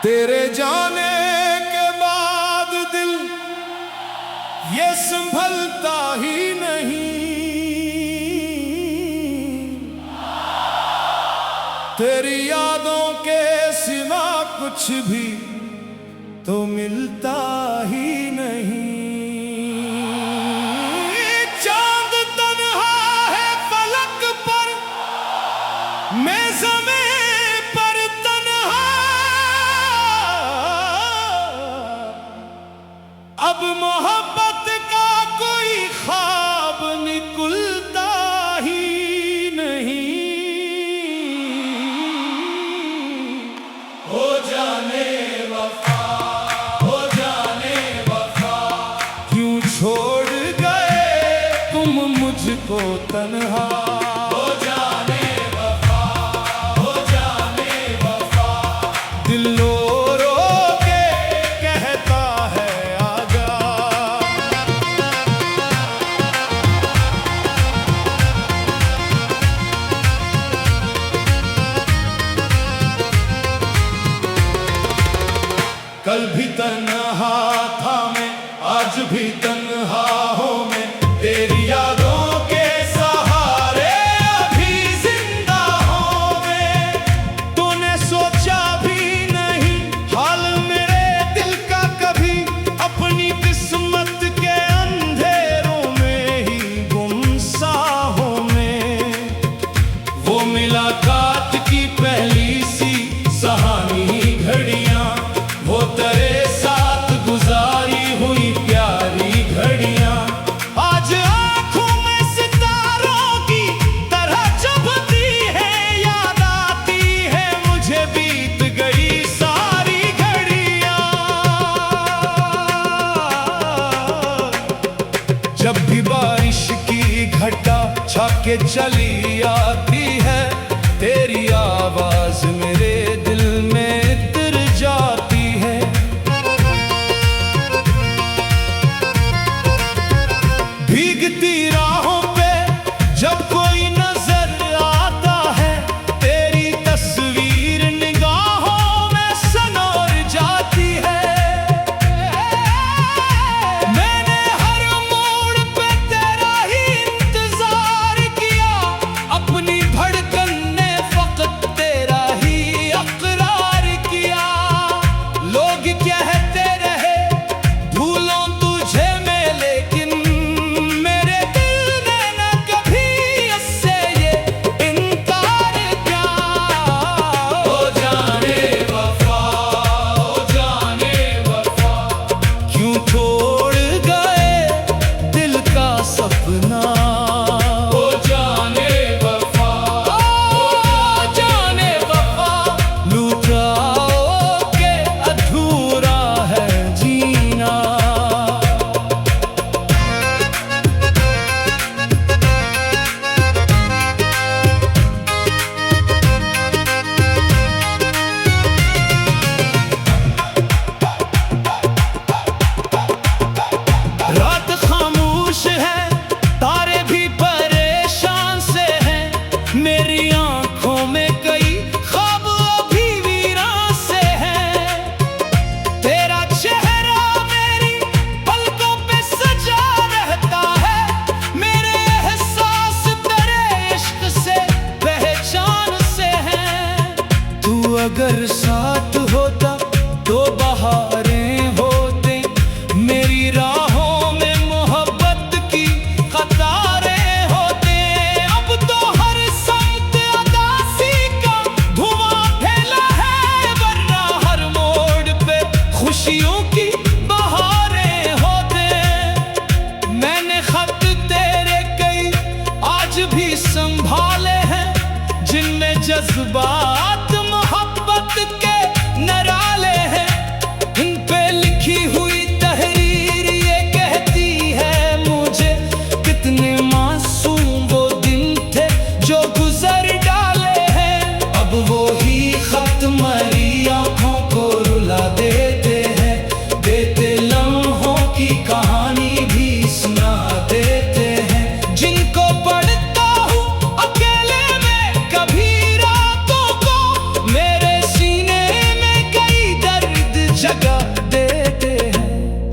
तेरे जाने के बाद दिल ये संभलता ही नहीं। तेरी यादों के सिवा कुछ भी तो मिलता ही नहीं। चांद तन्हा है फलक पर, मैं ज़मीं पर तन्हा। अब मोहब्बत का कोई ख्वाब निकलता ही नहीं। हो जाने वफा, हो जाने वफा, क्यों छोड़ गए तुम मुझको तन्हा। हो जाने वफा, हो जाने वफा, दिल रो रो के कहता है आजा। कल भी तन्हा था मैं, आज भी तन्हा हूँ मैं, तेरी यादों के सहारे अभी जिंदा हूँ मैं। तूने सोचा भी नहीं हाल मेरे दिल का कभी, अपनी किस्मत के अंधेरों में ही गुमसा हूँ मैं। वो मुलाकात की पहली सी सहानी घड़ियाँ, वो तेरे साथ गुजारी हुई प्यारी घड़ियाँ, आज आंखों में सितारों की तरह चुभती है। याद आती है मुझे बीत गई सारी घड़ियाँ। जब भी बारिश की घटा छाके चली आती है, तेरी आवाज मेरे दिल में उतर जाती है। भीगती राहों पे जब कोई नजर आता है, तेरी तस्वीर निगाहों में सनोर जाती है। मैंने हर मोड़ पे तेरा ही इंतजार किया, अपनी धड़कन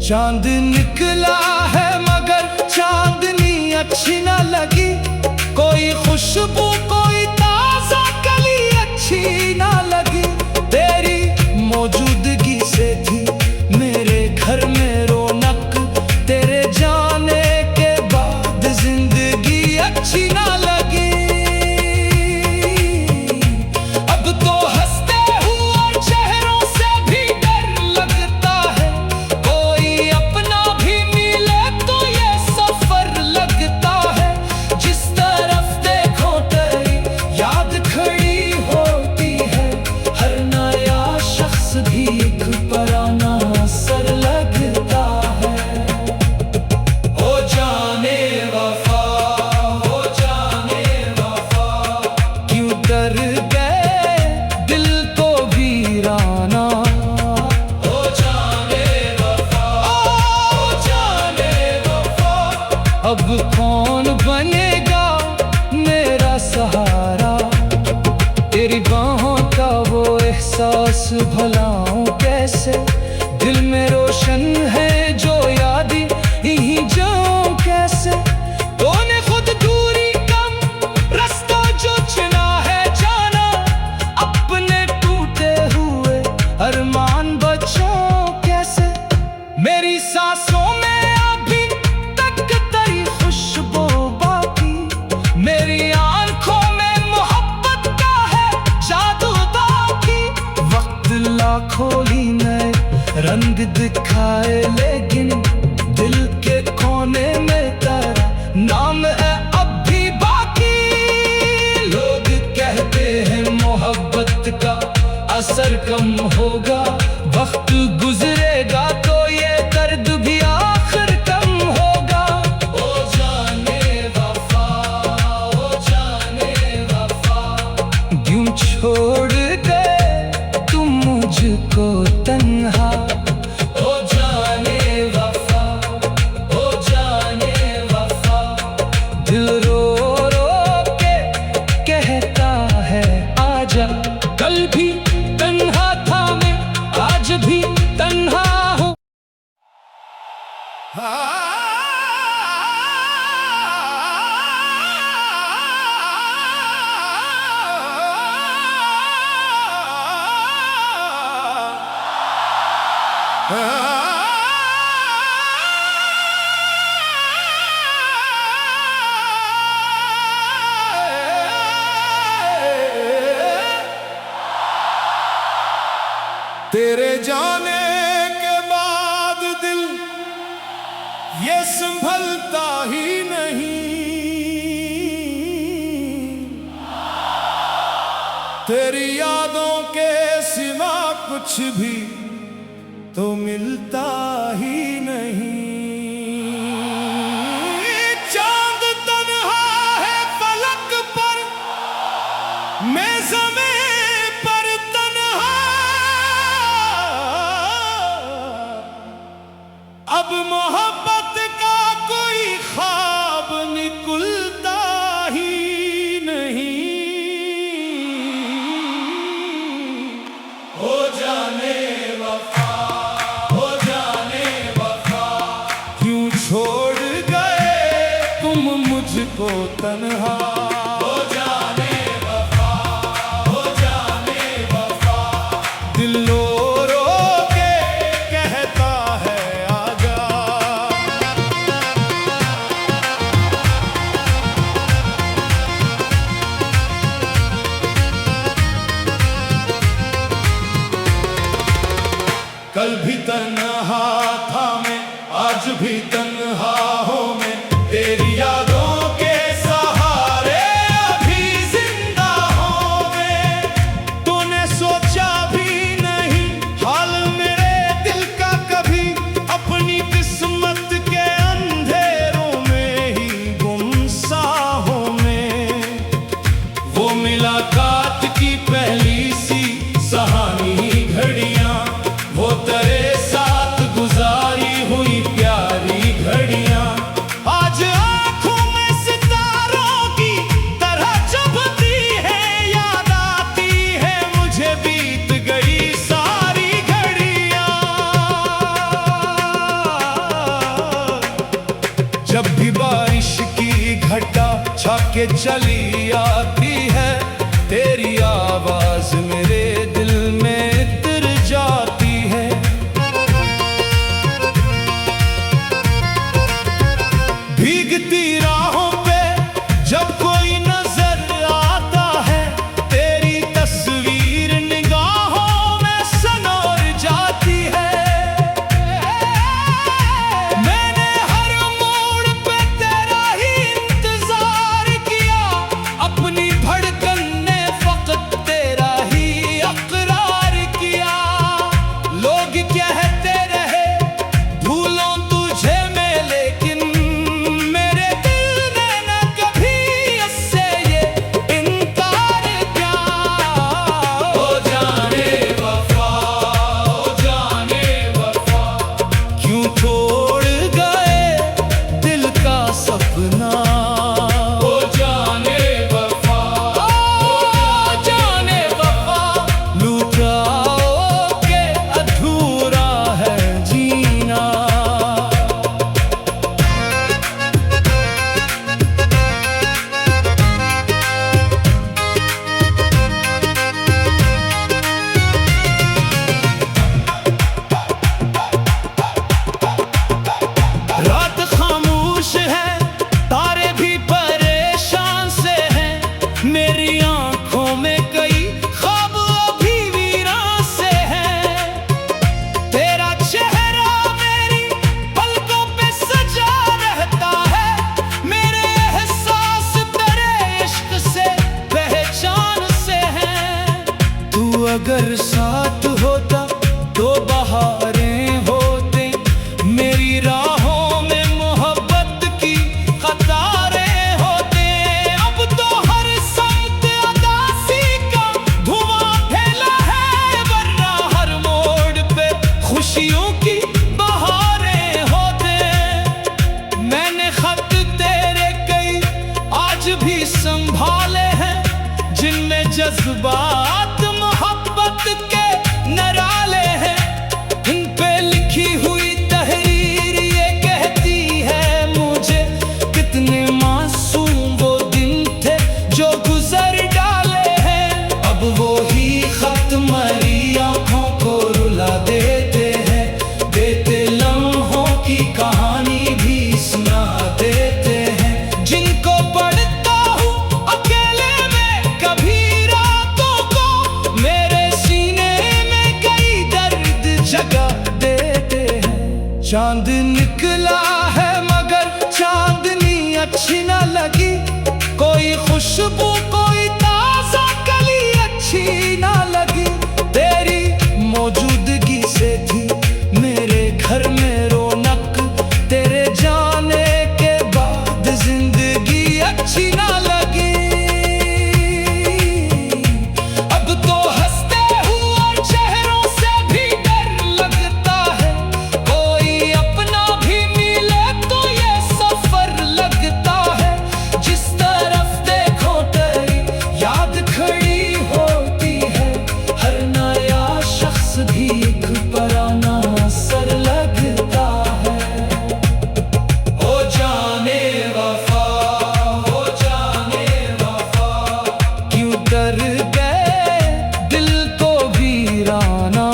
चांद निकला है मगर चांदनी अच्छी ना लगी, कोई खुशबू कोई ताजा कली अच्छी ना लगी। तेरी मौजूदगी से थी मेरे घर में रौनक, तेरे जाने के बाद जिंदगी अच्छी ना लगी। अब तो हंसते हुए चेहरों से भी डर लगता है, कोई अपना भी मिले तो ये सफर लगता है। जिस तरफ देखो तेरी याद खड़ी होती है, हर नया शख्स भी एक पुराना असर लगता है। हो जाने वफा, हो जाने वफा, क्यों डर गए दिल को वीराना। हो जाने वफा, हो जाने वफा, अब कौन बनेगा मेरा सहारा। तेरी बाहों का वो एहसास भलाऊं कैसे, दिल में रोशन है जो यादें यहीं जाऊं कैसे। तूने खुद दूरी कम रास्ता जो चुना है जाना, अपने टूटे हुए अरमान बचाऊं कैसे। मेरी सांसों में अभी तक तेरी खुशबू बाकी, मेरी आंखों में मोहब्बत का है जादू बाकी। वक्त लाखों ही नए रंग दिखाए, लेकिन दिल के कोने में तेरा नाम है अब भी बाकी। लोग कहते हैं मोहब्बत का असर कम होगा, वक्त गुजरेगा तो ये दर्द भी आखिर कम होगा। हो जाने वफा, हो जाने वफा, क्यों छोड़ गए तुम मुझको तन्हा। हो जाने वफा, हो जाने वफा, दिल रो रो के कहता है आजा। कल भी तन्हा था मैं, आज भी तन्हा हूँ। तेरे जाने के बाद दिल ये संभलता ही नहीं, तेरी यादों के सिवा कुछ भी तो मिलता ही नहीं। चांद तन्हा है फलक पर, मैं ज़मीं पर तन्हा। अब मोहब्बत का कोई ख्वाब निकलता ही नहीं। हो जाने वफा, हो जाने वफा, क्यों छोड़ गए तुम मुझको तन्हा। हो जाने वफा, हो जाने वफा, दिल रो रो के कहता है आजा। कल भी तन्हा था मैं, आज भी तन्हा हूँ मैं, तेरी यादों के सहारे अभी जिंदा हूँ मैं। तूने सोचा भी नहीं हाल मेरे दिल का कभी, अपनी किस्मत के अंधेरों में ही गुमसा हूँ मैं। वो मुलाकात की पहली सी सहानी घड़ियाँ, वो तेरे साथ गुजारी हुई प्यारी घड़ियाँ, छा के चली आती है, तेरी आवाज मेरे दिल में इतर जाती है। भीगती राहों पे जब कोई नजर आता है, तेरी तस्वीर निगाहों में सनोर जाती है। मैंने हर मोड़ पे तेरा ही इंतजार किया, अपनी धड़कन ने फकत तेरा ही इकरार किया। लोग कहते रहे भूलों तुझे मैं, लेकिन मेरे दिल ने न कभी इससे ये इनकार किया। ओ जाने वफा, ओ जाने वफा, क्यों छोड़ गए दिल का सपना। ओ जाने वफा, ओ जाने वफा, लुटाओ के अधूरा है जीना। रात खामोश है, तारे भी परेशान से हैं, मेरी आंखों में कई ख्वाब अभी वीरान से हैं। तेरा चेहरा मेरी पलकों पे सजा रहता है, मेरे एहसास तेरे इश्क से पहचान से हैं। तू अगर साथ होता तो बहारें होते, मेरी राहों में मोहब्बत की कतारें होते। अब तो हर संत अदासी का धुआं फैला है, वरना हर मोड़ पे खुशियों की बहारें होते। मैंने खत तेरे कई आज भी संभाले हैं, जिनमें जज्बात मोहब्बत के नराले हैं। इन पे लिखी हुई तहरीर ये कहती है मुझे, कितने मासूम वो दिन थे जो गुजर डाले हैं। अब वो ही खत मरी आंखों को रुला देते हैं, देते लम्हों की कहानी भी सुना देते हैं। जिनको पढ़ता हूँ अकेले में कभी रातों को, मेरे सीने में कई दर्द जगा देते हैं। चांद निकला है मगर चांदनी अच्छी न लगी, कोई खुशबू कोई ताजा कली अच्छी न लगी। तेरी मौजूदगी से थी मेरे घर में रौनक, तेरे जाने के बाद जिंदगी अच्छी न लगी। अब तो हंसते हुए चेहरों से भी डर लगता है, कोई अपना भी मिले तो ये सफर लगता है। जिस तरफ देखो तेरी याद खड़ी होती है, हर नया शख्स भी एक पुराना असर लगता है। ओ जाने वफा, ओ जाने वफा, क्यों कर गए दिल को वीराना।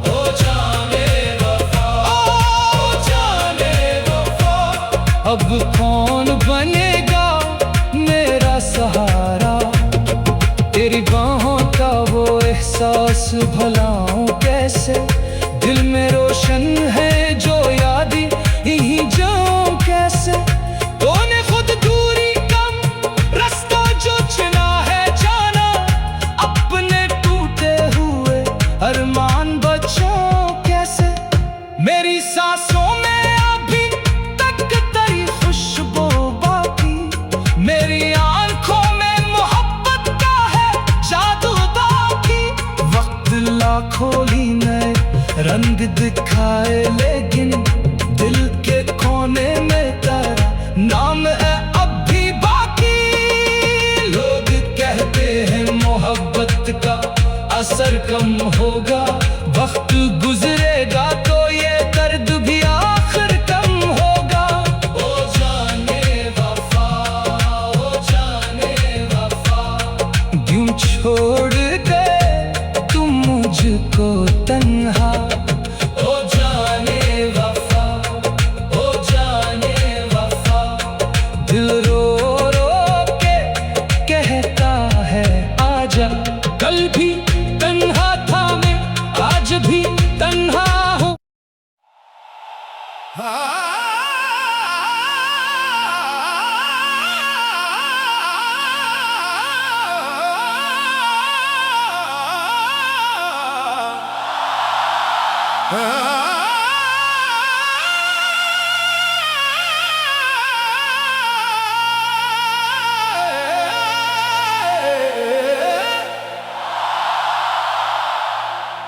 ओ जाने वफा, ओ जाने वफा, अब कौन बनेगा मेरा सहारा। तेरी बाहों का वो एहसास भलाऊं कैसे, दिल में रोशन है जो याद यहीं जाऊं कैसे। तूने खुद दूरी कम रास्ता जो चुना है जाना, अपने टूटे हुए अरमान बचाऊं कैसे। मेरी सांसों में अभी तक तेरी खुशबू बाकी, मेरी आंखों में मोहब्बत का है जादू बाकी। वक्त लाखों ही नए रंग दिखाए, लेकिन दिल के कोने में तेरा नाम है अब भी बाकी। लोग कहते हैं मोहब्बत का असर कम होगा, वक्त गुजरेगा तो ये दर्द भी आखिर कम होगा। ओ जाने वफा,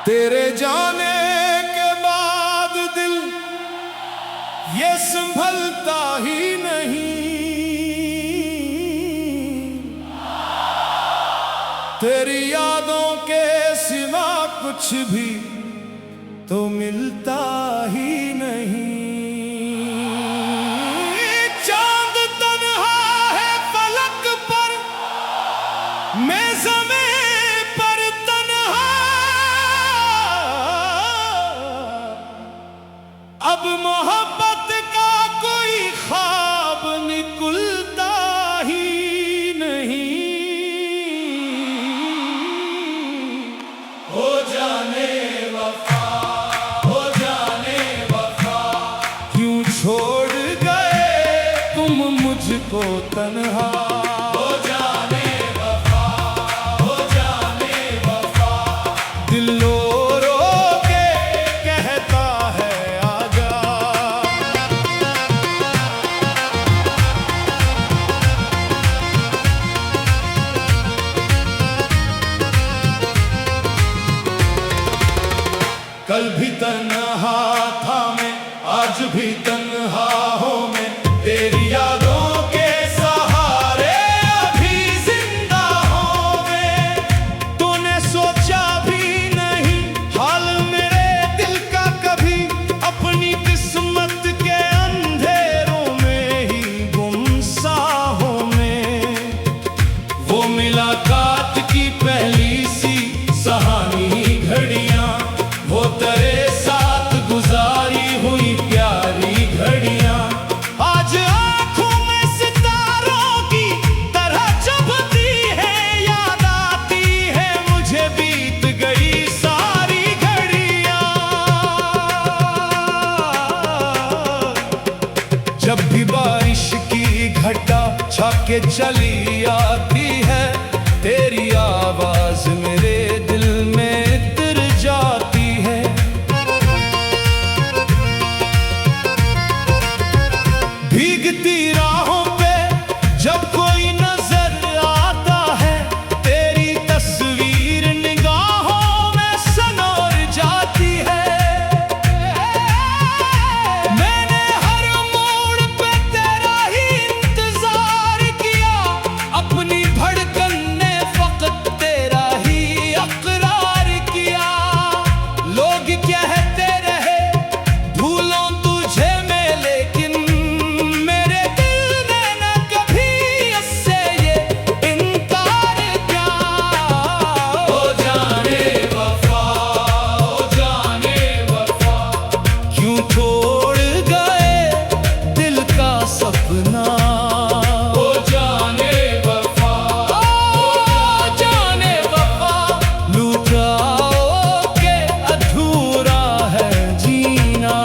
तेरे जाने के बाद दिल ये संभलता ही नहीं, तेरी यादों के सिवा कुछ भी तो मिलता ही नहीं। चांद तन्हा है फलक पर, मैं ज़मीं पर तन्हा, अब मोहब्बत का कोई ख्वाब निकलता ही नहीं। हो जाने वफा, हो जाने वफा, क्यों छोड़ गए तुम मुझको तन्हा। हो जाने वफा, हो जाने वफा, दिल रो रो के कहता है आजा। कल भी तन्हा था मैं, आज भी तन्हा हूँ मैं, तेरी यादों के सहारे अभी जिंदा हूँ मैं। तूने सोचा भी नहीं हाल मेरे दिल का कभी, अपनी किस्मत के अंधेरों में ही गुमसा हूँ मैं। वो मुलाकात की पहली सी सहानी घड़ियाँ, वो तेरे साथ गुजारी हुई प्यारी घड़ियाँ, आज आँखों में सितारों की तरह चुभती है, याद आती है मुझे बीत गई सारी घड़ियाँ। जब भी बारिश की घटा छा के चली आती है, तेरी आवाज मेरे दिल में उतर जाती है। भीगती राहों पे जब कोई नजर आता है, तेरी तस्वीर निगाहों में सनोर जाती है। मैंने हर मोड़ पे तेरा ही इंतजार किया, अपनी धड़कन ने फकत तेरा ही इकरार किया। लोग कहते रहे भूलों तुझे मैं, लेकिन मेरे दिल ने न कभी इससे ये इनकार किया। हो जाने वफा, हो जाने वफा, क्यों छोड़ गए दिल का सपना। हो जाने वफा, हो जाने वफा, लुटाओ के अधूरा है जीना।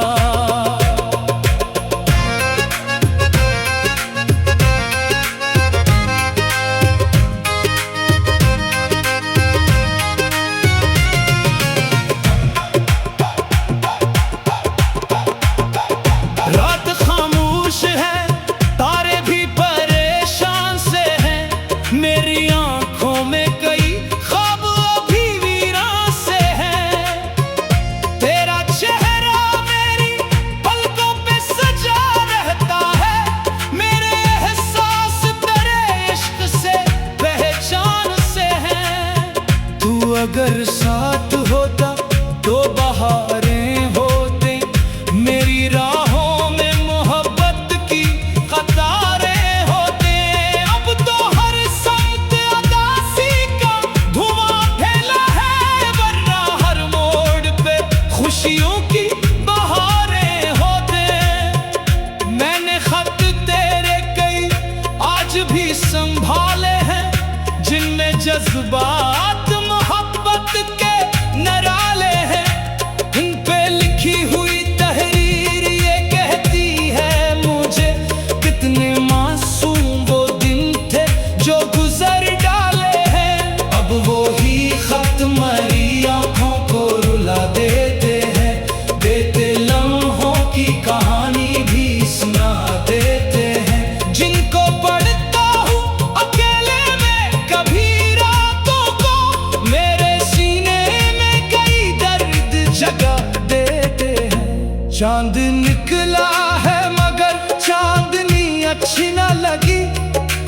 चांद निकला है मगर चांदनी अच्छी ना लगी,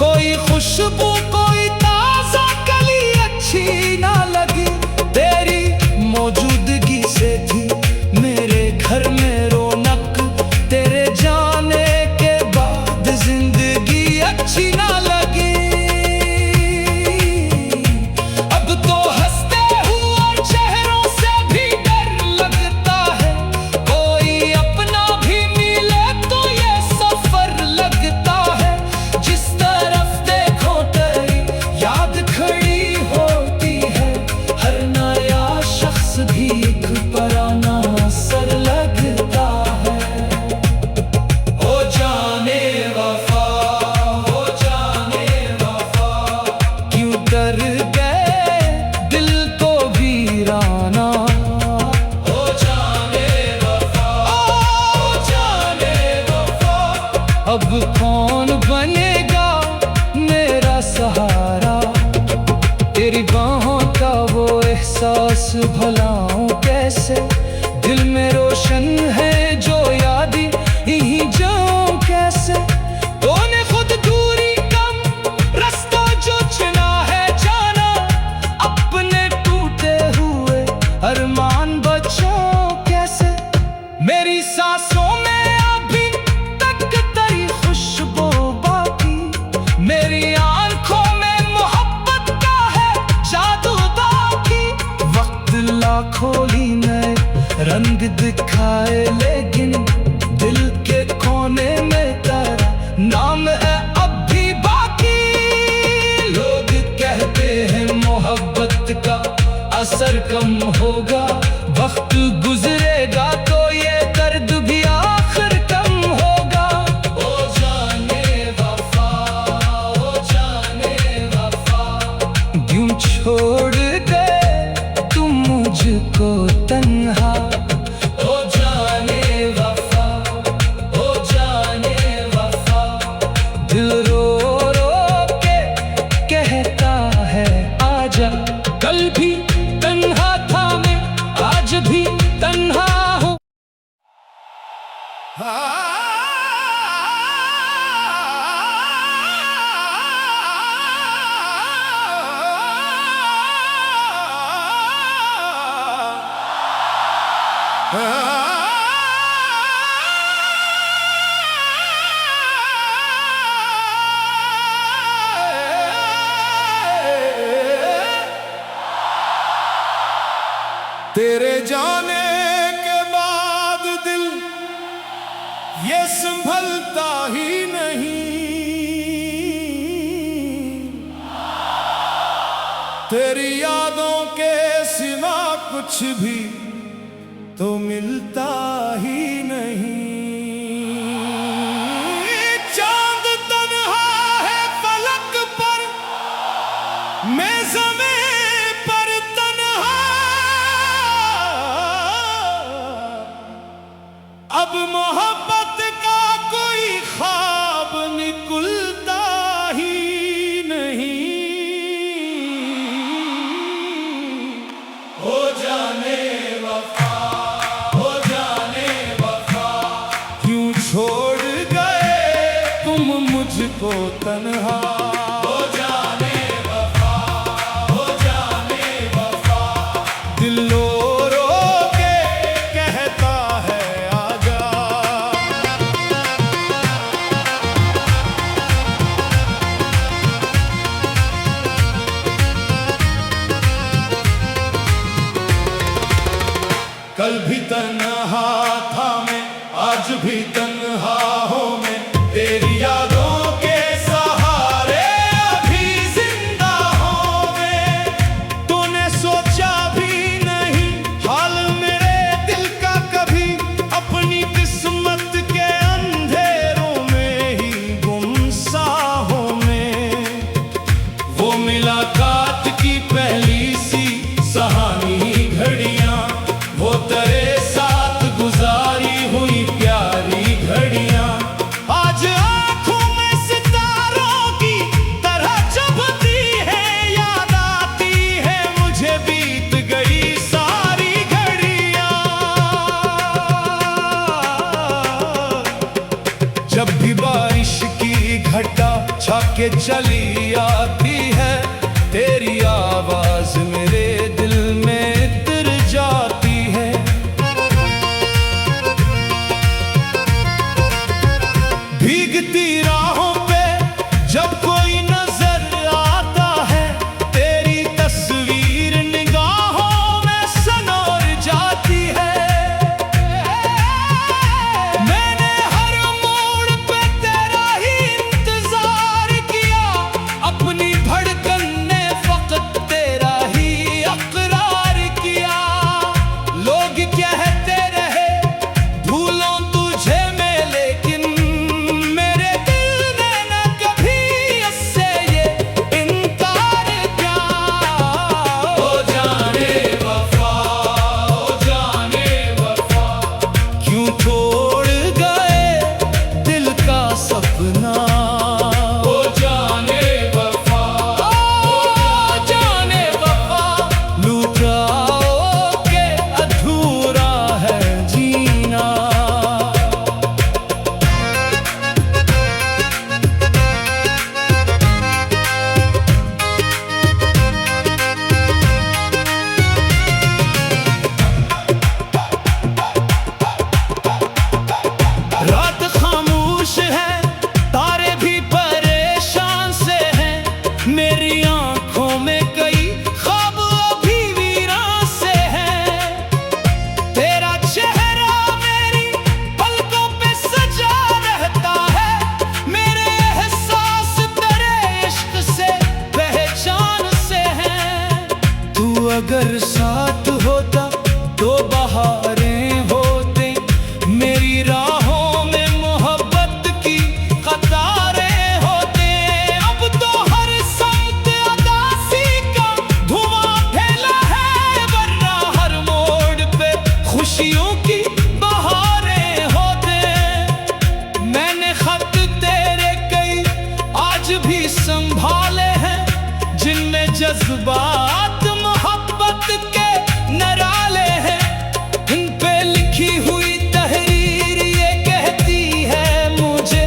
कोई खुशबू कोई ताजा कली अच्छी ना लगी। तेरी मौजूदगी से थी मेरे घर में रौनक, तेरे जाने के बाद जिंदगी अच्छी ना लगी। अब तो हंसते हुए चेहरों से भी डर लगता है, कोई अपना भी मिले तो ये सफर लगता है। जिस तरफ देखो तेरी याद खड़ी होती है, हर नया शख्स भी एक पुराना असर लगता है। हो जाने वफा, हो जाने वफा, क्यों डर गए दिल को वीराना। हो जाने वफा, हो जाने वफा, अब कौन बनेगा मेरा सहारा। तेरी बाहों का वो एहसास भलाऊं कैसे, दिल में रोशन है जो यादें यहीं जाऊं कैसे। तूने खुद दूरी कम रास्ता जो चुना है जाना, अपने टूटे हुए अरमान बचाओ कैसे। मेरी सांसों में अभी तक तेरी खुशबू बाकी, मेरी आंखों में मोहब्बत का है जादू बाकी। वक्त लाखों ही नए रंग दिखाए, लेकिन दिल के कोने में तेरा नाम है अब भी बाकी। लोग कहते हैं मोहब्बत का असर कम होगा, वक्त गुजरेगा तो ये दर्द भी आखिर कम होगा। हो जाने वफा, हो जाने वफा, क्यों छोड़ गए तुम मुझको तन्हा। हो जाने वफा, हो जाने वफा, दिल रो रो के कहता है आजा। कल भी तन्हा था मैं, आज भी तन्हा हूँ। तेरे जाने के बाद दिल ये संभलता ही नहीं, तेरी यादों के सिवा कुछ भी तो मिलता ही नहीं। चांद तन्हा है फलक पर, मैं ज़मीं पर तन्हा। अब मोहब्बत का कोई ख्वाब निकलता ही नहीं। हो जाने वफा, हो जाने वफा, क्यों छोड़ गए तुम मुझको तन्हा। हो जाने वफा, हो जाने वफा, दिल रो रो के कहता है आजा। कल भी तन्हा था मैं, आज भी तन्हा हूँ मैं, तेरी यादों के सहारे अभी जिंदा हूँ मैं। तूने सोचा भी नहीं हाल मेरे दिल का कभी, अपनी किस्मत के अंधेरों में ही गुमसा हूँ मैं। वो मुलाकात की पहली सी सहानी घड़ियाँ, वो तेरे साथ गुजारी हुई प्यारी घड़ियाँ, घटा छाके चली आती है, तेरी आवाज मेरे दिल में इतर जाती है। भीगती राहों पे जब कोई नजर आता है, तेरी तस्वीर निगाहों में सनोर जाती है। मैंने हर मोड़ पे तेरा ही इंतजार किया, अपनी धड़कन ने फकत तेरा ही इकरार किया। लोग कहते रहे भूलों तुझे मैं, लेकिन मेरे दिल ने न कभी इससे ये इनकार किया। ओ जाने वफा, ओ जाने वफा, क्यों छोड़ गए दिल का सपना। ओ जाने वफा, ओ जाने वफा, लुटाओ के अधूरा है जीना। रात खामोश है, तारे भी परेशान से हैं, मेरी आंखों में कई ख्वाब अभी वीरान से हैं। तेरा चेहरा मेरी पलकों पे सजा रहता है, मेरे एहसास तेरे इश्क से पहचान से हैं। तू अगर साथ होता तो बहारें होते, मेरी राहों में मोहब्बत की कतारें होते। अब तो हर संत अदासी का धुआं फैला है, वरना हर मोड़ पे खुशियों की बहारें होते। मैंने खत तेरे कई आज भी संभाले हैं, जिनमें जज्बात मोहब्बत के नराले हैं। इन पे लिखी हुई तहरीर ये कहती है मुझे,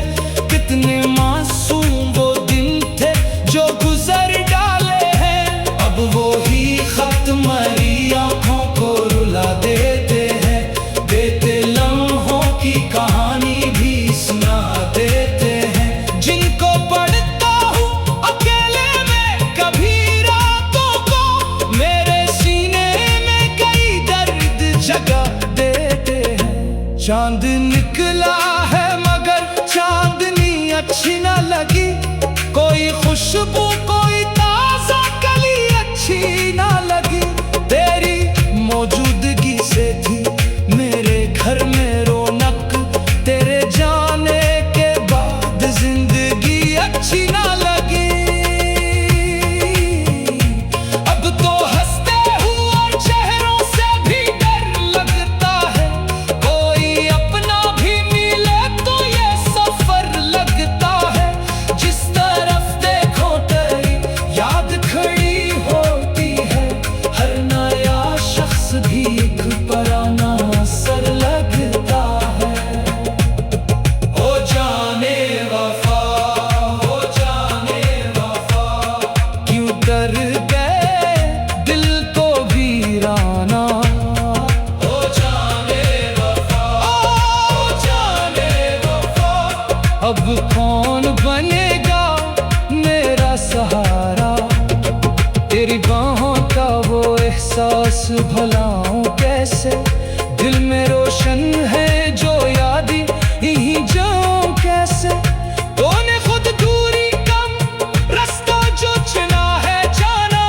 कितने मासूम वो दिन थे जो गुजर डाले हैं। अब वो ही खत मरी आंखों को रुला देते हैं, देते लम्हों की कहानी भी सुना देते हैं। जिनको पढ़ता हूँ अकेले में कभी रातों को, मेरे सीने में कई दर्द जगा देते हैं। चांद निकला है मगर चांदनी अच्छी न लगी, कोई खुशबू कोई ताजा कली अच्छी न लगी। तेरी मौजूदगी से थी मेरे घर में रौनक, तेरे जाने के बाद जिंदगी अच्छी न लगी। अब तो हंसते हुए चेहरों से भी डर लगता है, कोई अपना भी मिले तो ये सफर लगता है। जिस तरफ देखो तेरी याद खड़ी होती है, हर नया शख्स भी एक पुराना असर लगता है। ओ जाने वफा, ओ जाने वफा, क्यों कर गए दिल को वीराना। ओ जाने वफा, ओ जाने वफा, अब कौन बनेगा मेरा सहारा। तेरी बाहों का वो एहसास भलाऊं कैसे, दिल में रोशन है जो याद यहीं जाऊं कैसे। तूने खुद दूरी कम रास्ता जो चुना है जाना,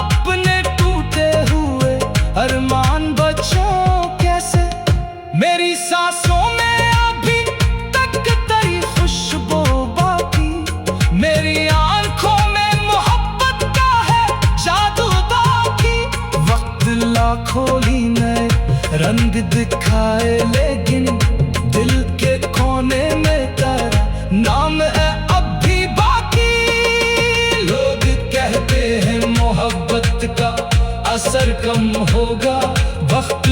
अपने टूटे हुए अरमान बचाओ कैसे। मेरी सांसों में अभी तक तेरी खुशबू बाकी, मेरी आंखों में मोहब्बत का है जादू बाकी। वक्त लाखों ही नए रंग दिखाए, लेकिन दिल के कोने में तेरा नाम है अब भी बाकी। लोग कहते हैं मोहब्बत का असर कम होगा, वक्त